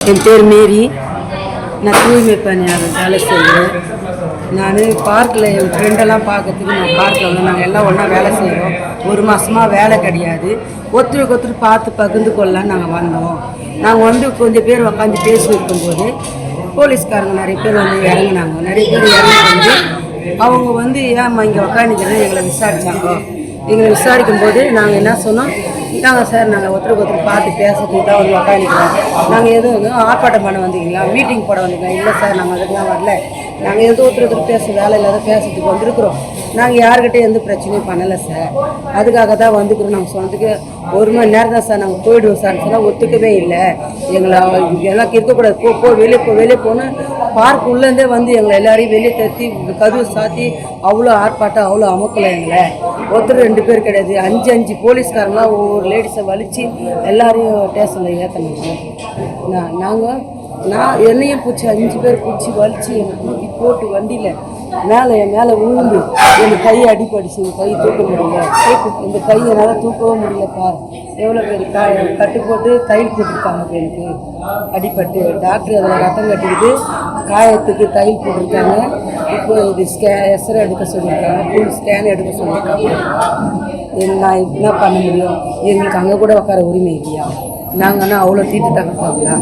என் பேர் மேரி. நான் தூய்மை பணியாளர் வேலை செய்கிறேன். நான் பார்க்கில் என் ஃப்ரெண்டெல்லாம் பார்க்கறதுக்கு நான் பார்க்கில் வந்து நாங்கள் எல்லாம் ஒன்றா வேலை செய்கிறோம். ஒரு மாதமாக வேலை கிடையாது. ஒருத்தருக்கு ஒருத்தர் பார்த்து பகிர்ந்து கொள்ளலான்னு நாங்கள் வந்தோம். நாங்கள் வந்து கொஞ்சம் பேர் உட்காந்து பேசி இருக்கும்போது போலீஸ்காரங்க நிறைய பேர் வந்து இறங்கினாங்க. நிறைய பேர் இறங்கி வந்து அவங்க வந்து ஏம்மா இங்கே உட்காந்துக்கிறேன் எங்களை விசாரித்தாங்க. எங்களை விசாரிக்கும் போது நாங்கள் என்ன சொன்னோம், நாங்கள் சார் நாங்கள் ஒருத்தருக்கு ஒருத்தர் பார்த்து பேசுறதுக்கு தான் வந்து உட்காந்துக்கிறோம். நாங்கள் எதுவும் ஆர்ப்பாட்டம் பண்ண வந்தீங்களா, மீட்டிங் போட வந்தீங்களா? இல்லை சார் நாங்கள் அதுக்கெலாம் வரல. நாங்கள் எதுவும் ஒருத்தர் பேச வேலை இல்லாத பேசுறதுக்கு வந்திருக்கிறோம். நாங்கள் யாருக்கிட்டே எந்த பிரச்சனையும் பண்ணலை சார், அதுக்காக தான் வந்துக்கிறோம். நாங்கள் சொன்னதுக்கு 1 மணி நேரம் தான் சார் நாங்கள் போயிடுவோம் சார் சொன்னால் ஒத்துக்கவே இல்லை. எங்களை எல்லாம் இருக்கக்கூடாது, போ வெளியே போனால் பார்க் உள்ளேருந்தே வந்து எங்களை எல்லாரையும் வெளியே தட்டி கதவு சாத்தி அவ்வளோ ஆர்ப்பாட்டம், அவ்வளோ அமுக்கலை. எங்களை ஒருத்தர் 2 பேர் கிடையாது, 5 போலீஸ்காரங்களாம் ஒவ்வொரு லேடிஸை வலித்து எல்லாரையும் ஸ்டேஷனில் ஏற்றினாங்க. நான் என்னையும் பிடிச்சி 5 பேர் பிடிச்சி வலித்து என்னை தூக்கி போட்டு வண்டியில் என் மேலே விழுந்து என் கையை அடிப்படிச்சு. என் கை தூக்க முடியல, இந்த கையை என்னால் தூக்கவும் முடியல. பார் எவ்வளோ பேர் கட்டு போட்டு தையல் போட்டிருக்காங்க. எனக்கு அடிப்பட்டு டாக்டர் அதில் ரத்தம் கட்டிக்கிட்டு காயத்துக்கு தையல் போட்டிருக்காங்க. இப்போ இது எக்ஸ்ரே எடுக்க சொல்லியிருக்காங்க, ஃபுல் ஸ்கேன் எடுக்க சொல்லியிருக்காங்க. நான் என்ன பண்ண முடியும்? எங்களுக்கு அங்கே கூட உட்கார உரிமை இல்லையா? நாங்கன்னா அவ்வளோ தீட்டு தகப்பாங்களா?